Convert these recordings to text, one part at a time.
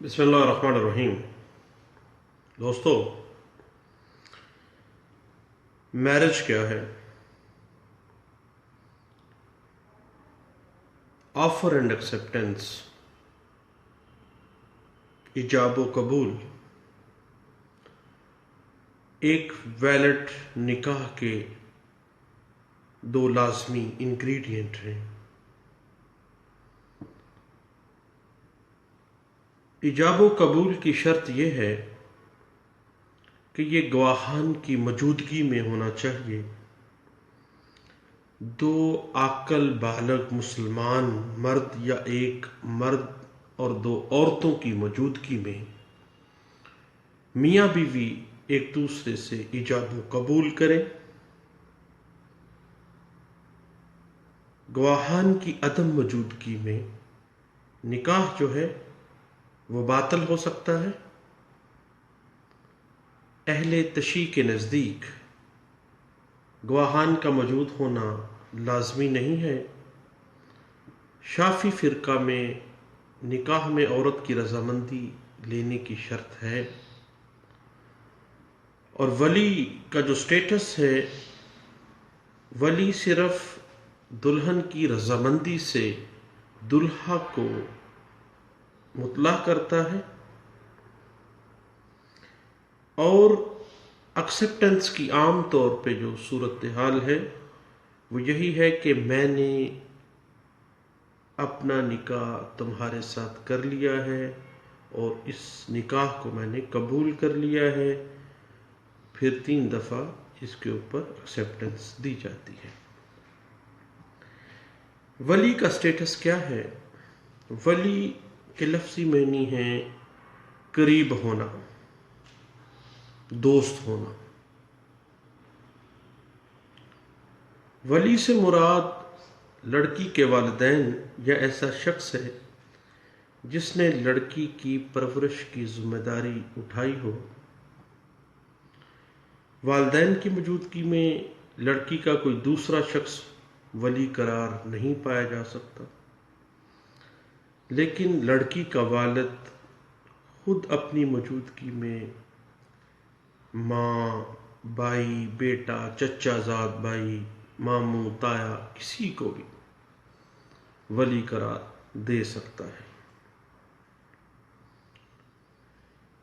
بسم اللہ الرحمن الرحیم۔ دوستو، میرج کیا ہے؟ آفر اینڈ ایکسیپٹنس، ایجاب و قبول ایک ویلڈ نکاح کے دو لازمی انگریڈینٹ ہیں۔ ایجاب و قبول کی شرط یہ ہے کہ یہ گواہان کی موجودگی میں ہونا چاہیے۔ دو عاقل بالغ مسلمان مرد یا ایک مرد اور دو عورتوں کی موجودگی میں میاں بیوی ایک دوسرے سے ایجاب و قبول کریں۔ گواہان کی عدم موجودگی میں نکاح جو ہے وہ باطل ہو سکتا ہے۔ اہل تشیع کے نزدیک گواہان کا موجود ہونا لازمی نہیں ہے۔ شافعی فرقہ میں نکاح میں عورت کی رضامندی لینے کی شرط ہے، اور ولی کا جو سٹیٹس ہے، ولی صرف دلہن کی رضامندی سے دلہا کو مطلع کرتا ہے، اور ایکسیپٹنس کی عام طور پہ جو صورتحال ہے وہ یہی ہے کہ میں نے اپنا نکاح تمہارے ساتھ کر لیا ہے اور اس نکاح کو میں نے قبول کر لیا ہے، پھر 3 دفعہ اس کے اوپر ایکسیپٹنس دی جاتی ہے۔ ولی کا سٹیٹس کیا ہے؟ ولی کے لفظی معنی ہے قریب ہونا، دوست ہونا۔ ولی سے مراد لڑکی کے والدین یا ایسا شخص ہے جس نے لڑکی کی پرورش کی ذمہ داری اٹھائی ہو۔ والدین کی موجودگی میں لڑکی کا کوئی دوسرا شخص ولی قرار نہیں پایا جا سکتا، لیکن لڑکی کا والد خود اپنی موجودگی میں ماں، بھائی، بیٹا، چچا زاد بھائی، ماموں، تایا، کسی کو بھی ولی قرار دے سکتا ہے۔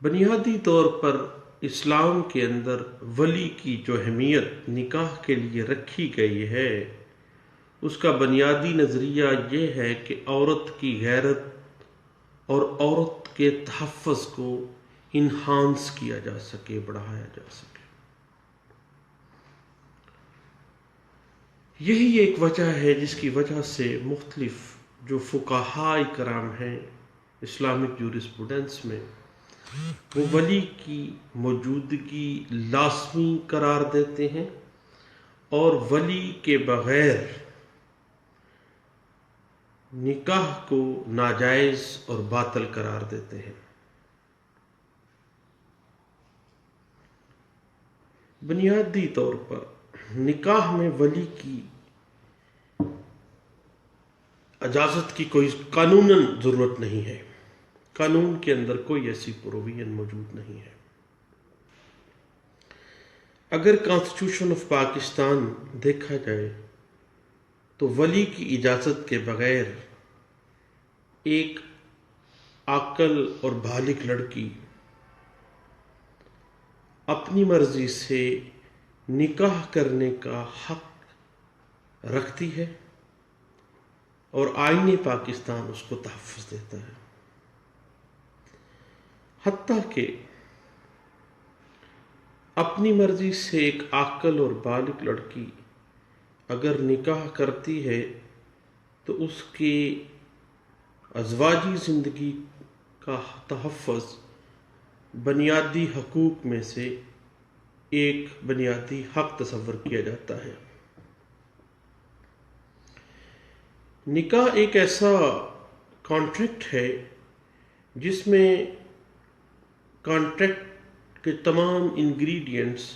بنیادی طور پر اسلام کے اندر ولی کی جو اہمیت نکاح کے لیے رکھی گئی ہے، اس کا بنیادی نظریہ یہ ہے کہ عورت کی غیرت اور عورت کے تحفظ کو انہانس کیا جا سکے، بڑھایا جا سکے۔ یہی ایک وجہ ہے جس کی وجہ سے مختلف جو فقہاء کرام ہیں اسلامک جورسپروڈنس میں، وہ ولی کی موجودگی لازمی قرار دیتے ہیں اور ولی کے بغیر نکاح کو ناجائز اور باطل قرار دیتے ہیں۔ بنیادی طور پر نکاح میں ولی کی اجازت کی کوئی قانوناً ضرورت نہیں ہے، قانون کے اندر کوئی ایسی پروویژن موجود نہیں ہے۔ اگر کانسٹیٹیوشن آف پاکستان دیکھا جائے تو ولی کی اجازت کے بغیر ایک عاقل اور بالغ لڑکی اپنی مرضی سے نکاح کرنے کا حق رکھتی ہے، اور آئین پاکستان اس کو تحفظ دیتا ہے۔ حتیٰ کہ اپنی مرضی سے ایک عاقل اور بالغ لڑکی اگر نکاح کرتی ہے تو اس کی ازواجی زندگی کا تحفظ بنیادی حقوق میں سے ایک بنیادی حق تصور کیا جاتا ہے۔ نکاح ایک ایسا کانٹریکٹ ہے جس میں کانٹریکٹ کے تمام ingredients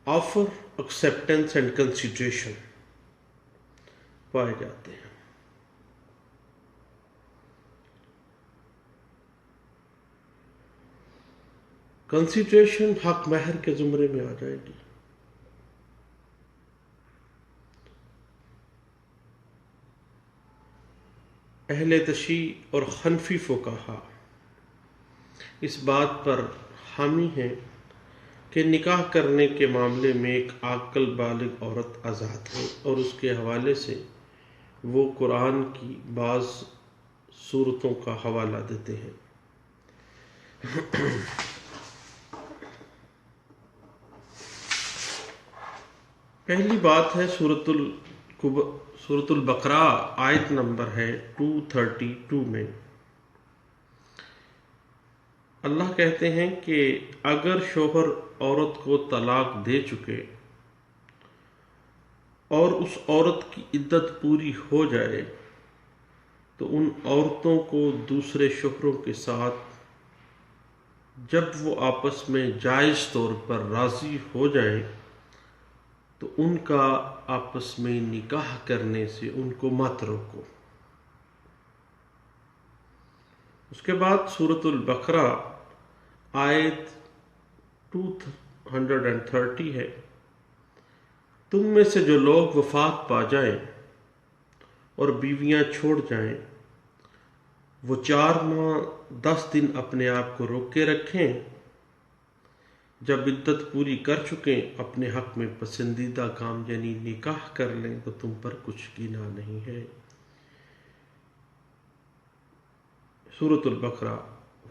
offer, acceptance and consideration پائے جاتے ہیں۔ کنسیڈریشن حق مہر کے زمرے میں آ جائے گی۔ اہل تشیع اور حنفی فقہا اس بات پر حامی ہیں کہ نکاح کرنے کے معاملے میں ایک عاقل بالغ عورت آزاد ہے، اور اس کے حوالے سے وہ قرآن کی بعض صورتوں کا حوالہ دیتے ہیں۔ پہلی بات ہے سورۃ البقرہ، آیت نمبر ہے 232 میں اللہ کہتے ہیں کہ اگر شوہر عورت کو طلاق دے چکے اور اس عورت کی عدت پوری ہو جائے تو ان عورتوں کو دوسرے شوہروں کے ساتھ جب وہ آپس میں جائز طور پر راضی ہو جائیں تو ان کا آپس میں نکاح کرنے سے ان کو مت روکو۔ اس کے بعد سورۃ البقرہ آیت 230 ہے، تم میں سے جو لوگ وفات پا جائیں اور بیویاں چھوڑ جائیں وہ 4 ماہ 10 دن اپنے آپ کو روکے رکھیں، جب عدت پوری کر چکیں اپنے حق میں پسندیدہ کام یعنی نکاح کر لیں تو تم پر کچھ گناہ نہیں ہے۔ سورۃ البقرہ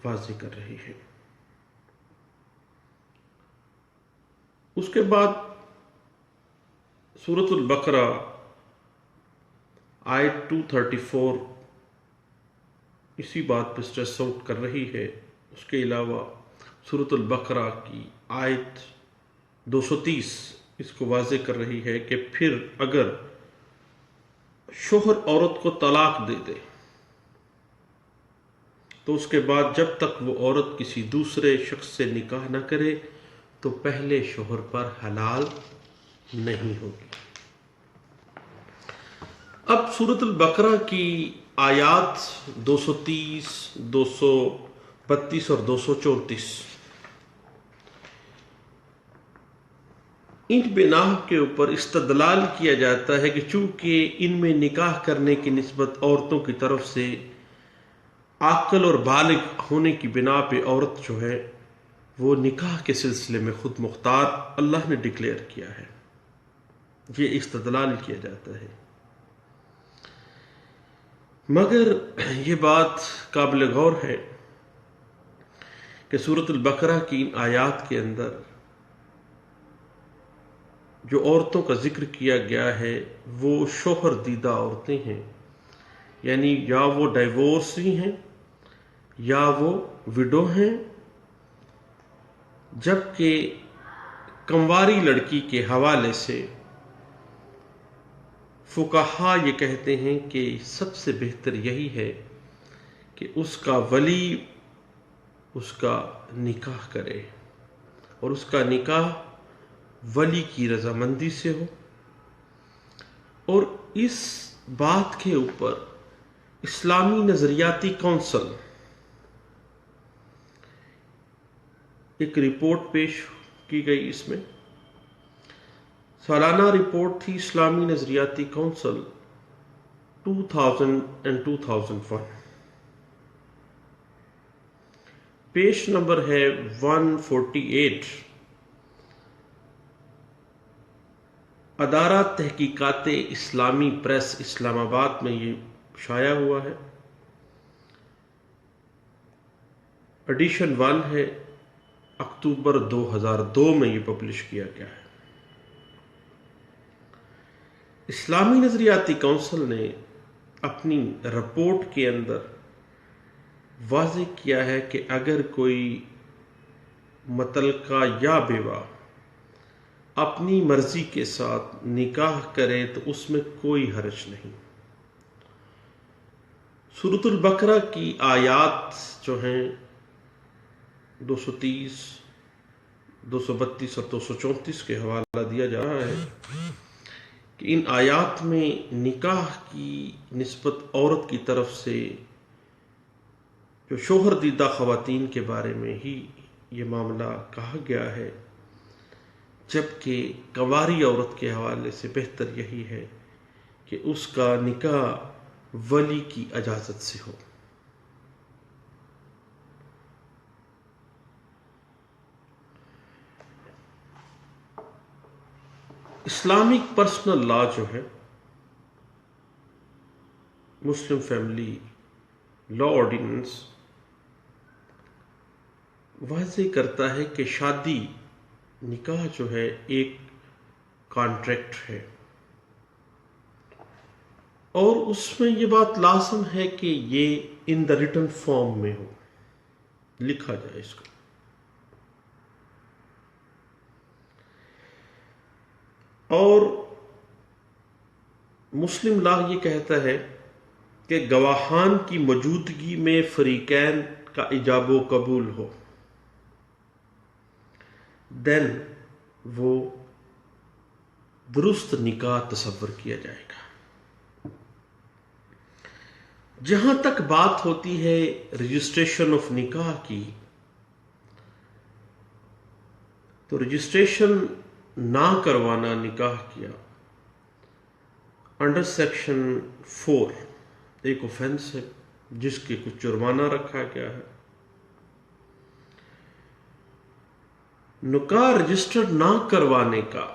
واضح کر رہی ہے۔ اس کے بعد سورۃ البقرہ آیت 234 اسی بات پہ اسٹریس آؤٹ کر رہی ہے۔ اس کے علاوہ سورۃ البقرہ کی آیت 230 اس کو واضح کر رہی ہے کہ پھر اگر شوہر عورت کو طلاق دے دے تو اس کے بعد جب تک وہ عورت کسی دوسرے شخص سے نکاح نہ کرے تو پہلے شوہر پر حلال نہیں ہوگی۔ اب سورۃ البقرہ کی آیات 230، 232 اور 234 ان بنا کے اوپر استدلال کیا جاتا ہے کہ چونکہ ان میں نکاح کرنے کی نسبت عورتوں کی طرف سے عاقل اور بالغ ہونے کی بنا پہ عورت جو ہے وہ نکاح کے سلسلے میں خود مختار اللہ نے ڈکلیئر کیا ہے، یہ استدلال کیا جاتا ہے۔ مگر یہ بات قابل غور ہے کہ سورۃ البقرہ کی ان آیات کے اندر جو عورتوں کا ذکر کیا گیا ہے وہ شوہر دیدہ عورتیں ہیں، یعنی یا وہ ڈائیورسی ہیں یا وہ وڈو ہیں، جبکہ کنواری لڑکی کے حوالے سے فقہا یہ کہتے ہیں کہ سب سے بہتر یہی ہے کہ اس کا ولی اس کا نکاح کرے، اور اس کا نکاح ولی کی رضامندی سے ہو، اور اس بات کے اوپر اسلامی نظریاتی کونسل ایک رپورٹ پیش کی گئی۔ اس میں سالانہ رپورٹ تھی اسلامی نظریاتی کونسل 2000 and 2001، پیش نمبر ہے 148۔ ادارہ تحقیقات اسلامی پریس اسلام آباد میں یہ شائع ہوا ہے، ایڈیشن 1 ہے، اکتوبر 2002 میں یہ پبلش کیا گیا ہے۔ اسلامی نظریاتی کونسل نے اپنی رپورٹ کے اندر واضح کیا ہے کہ اگر کوئی مطلقہ یا بیوہ اپنی مرضی کے ساتھ نکاح کرے تو اس میں کوئی حرج نہیں۔ سورۃ البقرہ کی آیات جو ہیں 230، 232 اور 234 کے حوالہ دیا جا رہا ہے کہ ان آیات میں نکاح کی نسبت عورت کی طرف سے جو شوہر دیدہ خواتین کے بارے میں ہی یہ معاملہ کہا گیا ہے، جبکہ کنواری عورت کے حوالے سے بہتر یہی ہے کہ اس کا نکاح ولی کی اجازت سے ہو۔ اسلامک پرسنل لا جو ہے، مسلم فیملی لا آرڈیننس، واضح کرتا ہے کہ شادی، نکاح جو ہے ایک کانٹریکٹ ہے، اور اس میں یہ بات لازم ہے کہ یہ ان دا ریٹن فارم میں ہو، لکھا جائے اس کو۔ اور مسلم لا یہ کہتا ہے کہ گواہان کی موجودگی میں فریقین کا ایجاب و قبول ہو، دین وہ درست نکاح تصور کیا جائے گا۔ جہاں تک بات ہوتی ہے رجسٹریشن آف نکاح کی، تو رجسٹریشن نہ کروانا نکاح کیا انڈر سیکشن 4 ایک اوفینس ہے، جس کے کچھ جرمانہ رکھا گیا ہے۔ نکاح رجسٹر نہ کروانے کا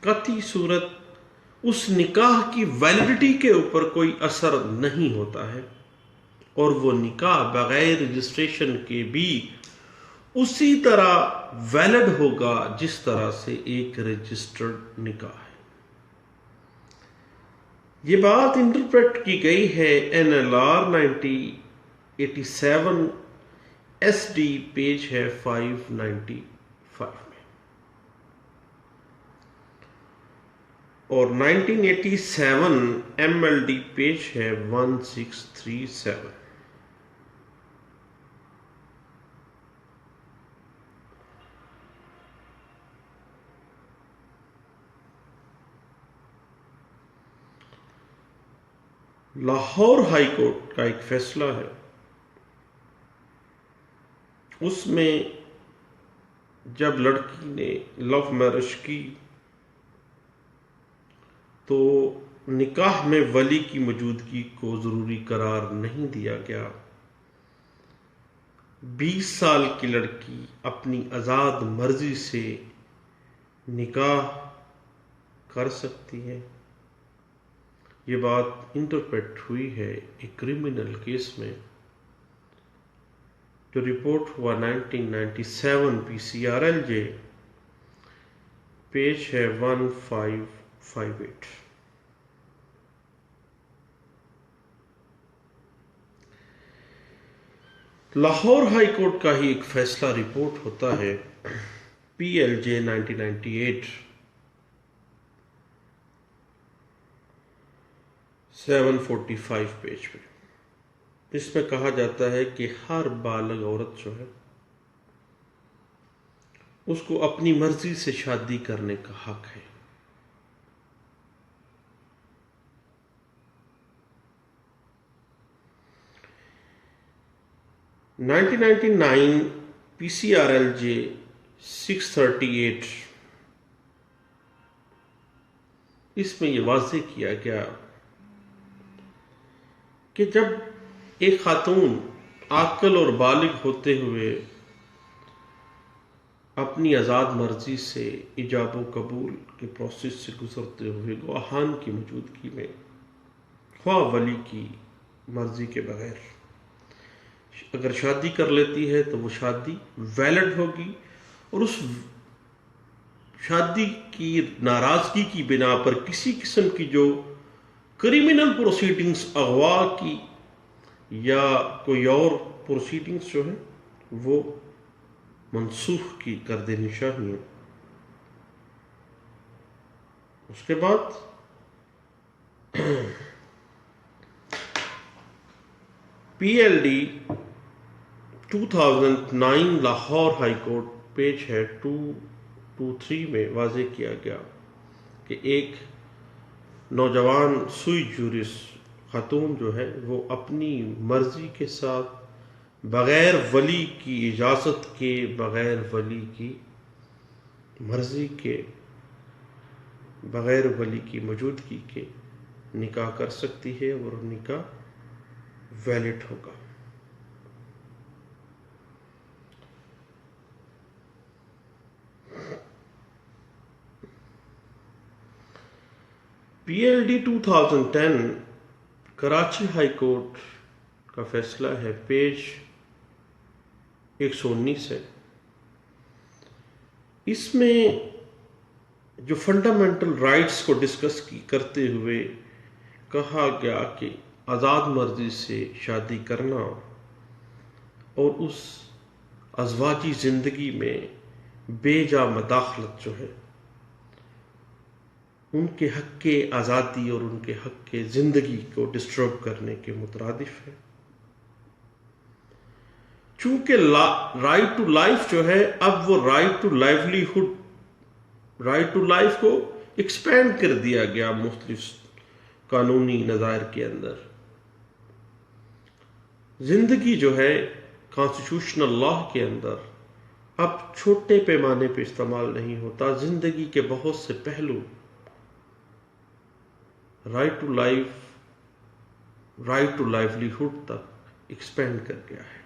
قطعی صورت اس نکاح کی ویلڈیٹی کے اوپر کوئی اثر نہیں ہوتا ہے، اور وہ نکاح بغیر رجسٹریشن کے بھی اسی طرح ویلڈ ہوگا جس طرح سے ایک رجسٹرڈ نکاح ہے۔ یہ بات انٹرپریٹ کی گئی ہے NLR 1987 SD پیج ہے 595 میں، اور 1987 MLD پیج ہے 1637۔ لاہور ہائی کورٹ کا ایک فیصلہ ہے، اس میں جب لڑکی نے لو میرج کی تو نکاح میں ولی کی موجودگی کو ضروری قرار نہیں دیا گیا۔ 20 سال کی لڑکی اپنی آزاد مرضی سے نکاح کر سکتی ہے۔ یہ بات انٹرپریٹ ہوئی ہے ایک کرمنل کیس میں جو رپورٹ ہوا 1997 PCRLJ پیج ہے 1558۔ لاہور ہائی کورٹ کا ہی ایک فیصلہ رپورٹ ہوتا ہے PLJ 1998 745 پیج پہ۔ اس میں کہا جاتا ہے کہ ہر بالغ عورت جو ہے اس کو اپنی مرضی سے شادی کرنے کا حق ہے۔ (1999) PCRLJ 638 اس میں یہ واضح کیا گیا کہ جب ایک خاتون عاقل اور بالغ ہوتے ہوئے اپنی آزاد مرضی سے ایجاب و قبول کے پروسیس سے گزرتے ہوئے گواہان کی موجودگی میں، خواہ ولی کی مرضی کے بغیر، اگر شادی کر لیتی ہے تو وہ شادی ویلڈ ہوگی، اور اس شادی کی ناراضگی کی بنا پر کسی قسم کی جو کرمنل پروسیڈنگز، اغوا کی یا کوئی اور پروسیڈنگز جو ہیں وہ منسوخ کی کر دینی چاہیے۔ اس کے بعد PLD 2009 Lahore high court page ہے 223 میں واضح کیا گیا کہ ایک نوجوان سوئی جورس خاتون جو ہے وہ اپنی مرضی کے ساتھ بغیر ولی کی اجازت کے، بغیر ولی کی مرضی کے، بغیر ولی کی موجودگی کے نکاح کر سکتی ہے اور نکاح ویلڈ ہوگا۔ PLD 2010 کراچی ہائی کورٹ کا فیصلہ ہے، پیج 119 ہے۔ اس میں جو فنڈامنٹل رائٹس کو ڈسکس کرتے ہوئے کہا گیا کہ آزاد مرضی سے شادی کرنا اور اس ازواجی زندگی میں بے جا مداخلت جو ہے ان کے حق کے آزادی اور ان کے حق کے زندگی کو ڈسٹرب کرنے کے مترادف ہے۔ چونکہ رائٹ ٹو لائف جو ہے، اب وہ right to livelihood, right to life کو ایکسپینڈ کر دیا گیا مختلف قانونی نظائر کے اندر۔ زندگی جو ہے کانسٹیٹیوشنل لاء کے اندر اب چھوٹے پیمانے پہ استعمال نہیں ہوتا، زندگی کے بہت سے پہلو right to life, right to livelihood تک ایکسپینڈ کر گیا ہے۔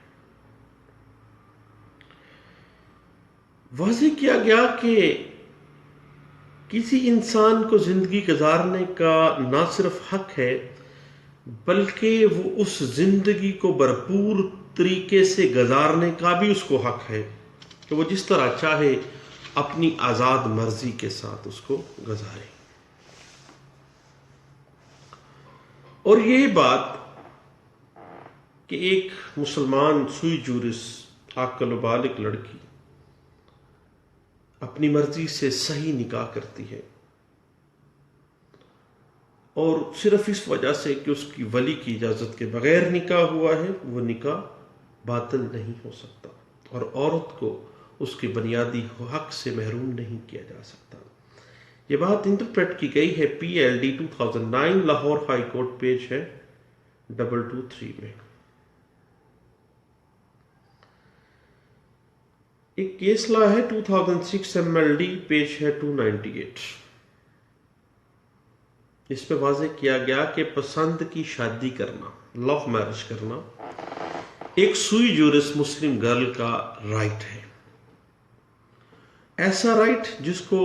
واضح کیا گیا کہ کسی انسان کو زندگی گزارنے کا نہ صرف حق ہے بلکہ وہ اس زندگی کو بھرپور طریقے سے گزارنے کا بھی اس کو حق ہے کہ وہ جس طرح چاہے اپنی آزاد مرضی کے ساتھ اس کو گزارے۔ اور یہ بات کہ ایک مسلمان سوئی جورس عاقل و بالغ لڑکی اپنی مرضی سے صحیح نکاح کرتی ہے اور صرف اس وجہ سے کہ اس کی ولی کی اجازت کے بغیر نکاح ہوا ہے، وہ نکاح باطل نہیں ہو سکتا اور عورت کو اس کے بنیادی حق سے محروم نہیں کیا جا سکتا۔ یہ بات انٹرپریٹ کی گئی ہے PLD 2009 Lahore high court, page ہے 223 میں۔ ایک کیس لا ہے 2006 MLD، پیج ہے 298۔ اس میں واضح کیا گیا کہ پسند کی شادی کرنا، لو میرج کرنا، ایک سوئی جورس مسلم گرل کا رائٹ ہے۔ ایسا رائٹ جس کو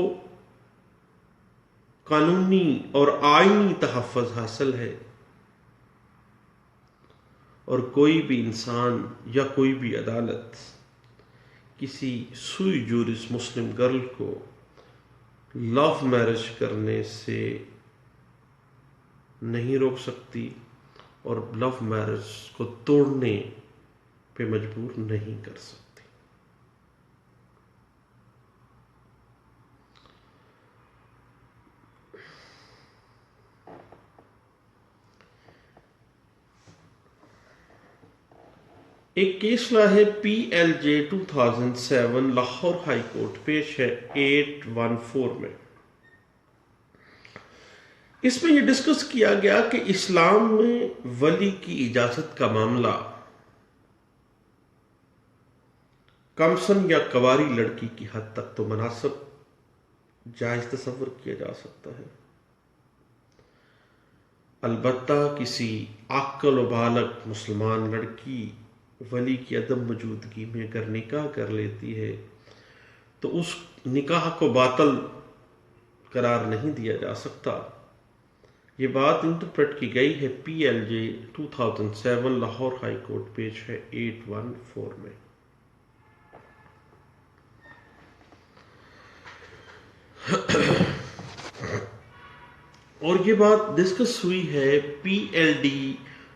قانونی اور آئینی تحفظ حاصل ہے، اور کوئی بھی انسان یا کوئی بھی عدالت کسی سوئی جورس مسلم گرل کو لو میرج کرنے سے نہیں روک سکتی اور لو میرج کو توڑنے پہ مجبور نہیں کر سکتی۔ ایک کیس لا ہے PLJ 2007 لاہور ہائی کورٹ، پیش ہے 814 میں۔ اس میں یہ ڈسکس کیا گیا کہ اسلام میں ولی کی اجازت کا معاملہ کمسن یا کواری لڑکی کی حد تک تو مناسب جائز تصور کیا جا سکتا ہے، البتہ کسی عاقل و بالغ مسلمان لڑکی ولی کی عدم موجودگی میں اگر نکاح کر لیتی ہے تو اس نکاح کو باطل قرار نہیں دیا جا سکتا۔ یہ بات انٹرپریٹ کی گئی ہے PLJ 2007 Lahore high court, page ہے 814 میں۔ اور یہ بات ڈسکس ہوئی ہے PLD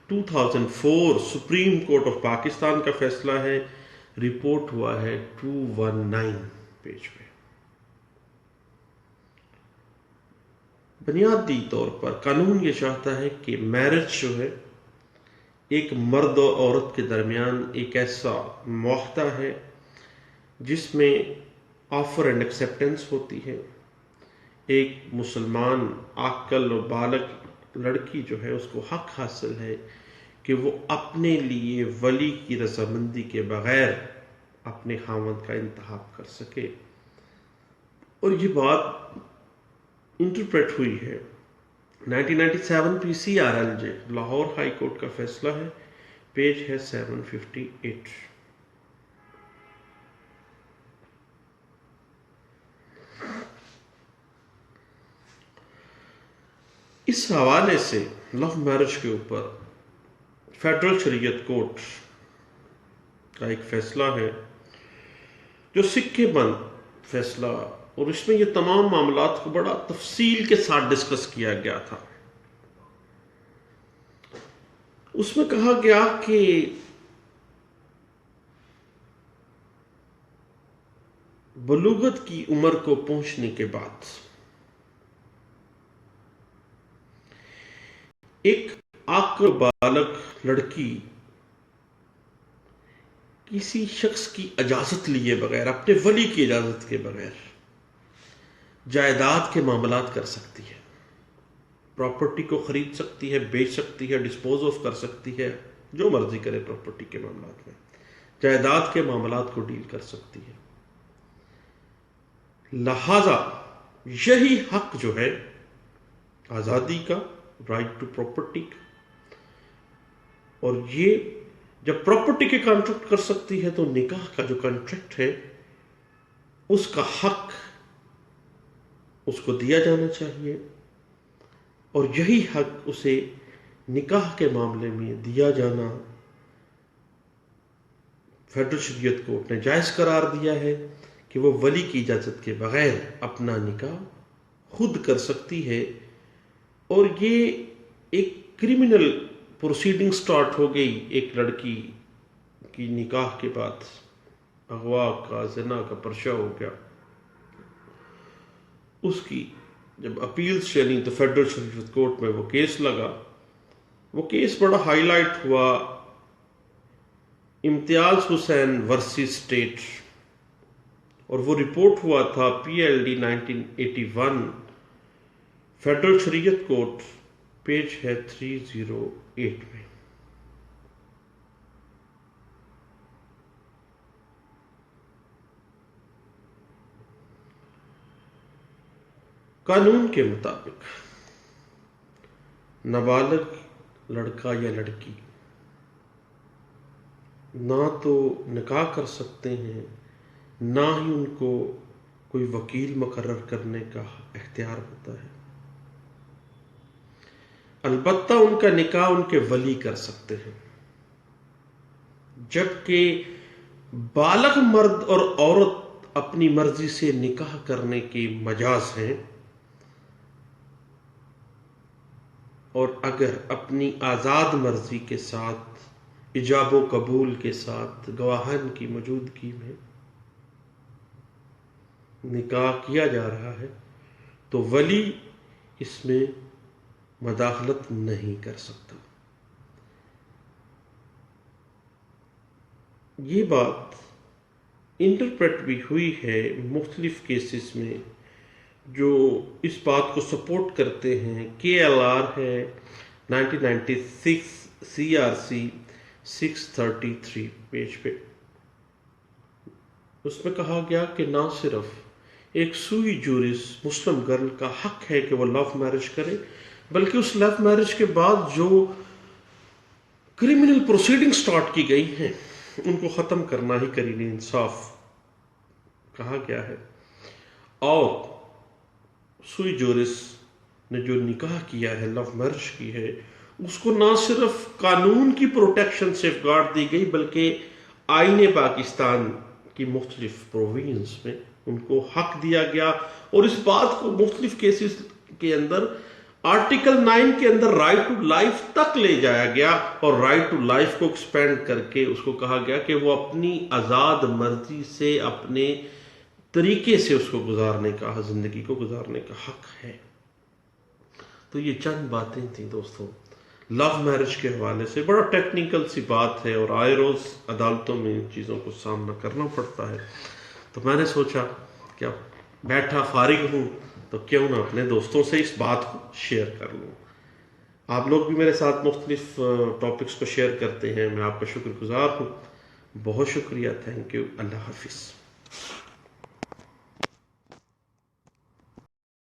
2004 supreme court of Pakistan کا فیصلہ ہے، رپورٹ ہوا ہے 219 پیج پہ۔ بنیادی طور پر قانون یہ چاہتا ہے کہ میرج جو ہے ایک مرد و عورت کے درمیان ایک ایسا معاہدہ ہے جس میں آفر اینڈ ایکسیپٹنس ہوتی ہے۔ ایک مسلمان عاقل و بالغ لڑکی جو ہے اس کو حق حاصل ہے کہ وہ اپنے لیے ولی کی رضامندی کے بغیر اپنے خاوند کا انتخاب کر سکے. اور یہ بات انٹرپریٹ ہوئی ہے 1997 PCRLJ لاہور ہائی کورٹ کا فیصلہ ہے، پیج ہے 758. اس حوالے سے لو میرج کے اوپر فیڈرل شریعت کورٹ کا ایک فیصلہ ہے جو سکے بند فیصلہ، اور اس میں یہ تمام معاملات کو بڑا تفصیل کے ساتھ ڈسکس کیا گیا تھا. اس میں کہا گیا کہ بلوغت کی عمر کو پہنچنے کے بعد ایک عاقل بالغ لڑکی کسی شخص کی اجازت لیے بغیر، اپنے ولی کی اجازت کے بغیر جائیداد کے معاملات کر سکتی ہے. پراپرٹی کو خرید سکتی ہے، بیچ سکتی ہے، ڈسپوز آف کر سکتی ہے، جو مرضی کرے پراپرٹی کے معاملات میں، جائیداد کے معاملات کو ڈیل کر سکتی ہے. لہذا یہی حق جو ہے آزادی کا، رائٹ ٹو پراپرٹی کا، اور یہ جب پراپرٹی کے کانٹریکٹ کر سکتی ہے تو نکاح کا جو کانٹریکٹ ہے اس کا حق اس کو دیا جانا چاہیے، اور یہی حق اسے نکاح کے معاملے میں دیا جانا فیڈرل شریعت کورٹ نے جائز قرار دیا ہے کہ وہ ولی کی اجازت کے بغیر اپنا نکاح خود کر سکتی ہے. اور یہ ایک کرمنل پروسیڈنگ سٹارٹ ہو گئی ایک لڑکی کی نکاح کے بعد، اغوا کا، زنا کا پرچہ ہو گیا. اس کی جب اپیلز چلی تو فیڈرل شریعت کورٹ میں وہ کیس لگا. وہ کیس بڑا ہائی لائٹ ہوا، امتیاز حسین ورسز اسٹیٹ، اور وہ رپورٹ ہوا تھا PLD 1981، فیڈرل شریعت کورٹ، پیج ہے 308 میں. قانون کے مطابق نابالغ لڑکا یا لڑکی نہ تو نکاح کر سکتے ہیں، نہ ہی ان کو کوئی وکیل مقرر کرنے کا اختیار ہوتا ہے. البتہ ان کا نکاح ان کے ولی کر سکتے ہیں، جبکہ بالغ مرد اور عورت اپنی مرضی سے نکاح کرنے کی مجاز ہیں، اور اگر اپنی آزاد مرضی کے ساتھ، ایجاب و قبول کے ساتھ، گواہان کی موجودگی میں نکاح کیا جا رہا ہے تو ولی اس میں مداخلت نہیں کر سکتا. یہ بات انٹرپریٹ بھی ہوئی ہے مختلف کیسز میں جو اس بات کو سپورٹ کرتے ہیں. KLR ہے 1996 CRC 633 پیج پہ. اس میں کہا گیا کہ نہ صرف ایک سوئی جورس مسلم گرل کا حق ہے کہ وہ لو میرج کرے، بلکہ اس لو میرج کے بعد جو کرمنل پروسیڈنگ سٹارٹ کی گئی ہیں ان کو ختم کرنا ہی قرین انصاف کہا گیا ہے. اور سوئی جورس نے جو نکاح کیا ہے، لو میرج کی ہے، اس کو نہ صرف قانون کی پروٹیکشن سیف گارڈ دی گئی بلکہ آئین پاکستان کی مختلف پرووینز میں ان کو حق دیا گیا. اور اس بات کو مختلف کیسز کے اندر آرٹیکل 9 کے اندر رائٹ ٹو لائف تک لے جایا گیا، اور رائٹ ٹو لائف کو ایکسپینڈ کر کے اس کو کہا گیا کہ وہ اپنی آزاد مرضی سے، اپنے طریقے سے اس کو گزارنے کا، زندگی کو گزارنے کا حق ہے. تو یہ چند باتیں تھیں دوستوں لو میرج کے حوالے سے. بڑا ٹیکنیکل سی بات ہے اور آئے روز عدالتوں میں ان چیزوں کو سامنا کرنا پڑتا ہے. تو میں نے سوچا کہ اب بیٹھا فارغ ہوں تو کیوں نہ اپنے دوستوں سے اس بات کو شیئر کر لوں. آپ لوگ بھی میرے ساتھ مختلف ٹاپکس کو شیئر کرتے ہیں، میں آپ کا شکر گزار ہوں. بہت شکریہ. Thank you. اللہ حافظ.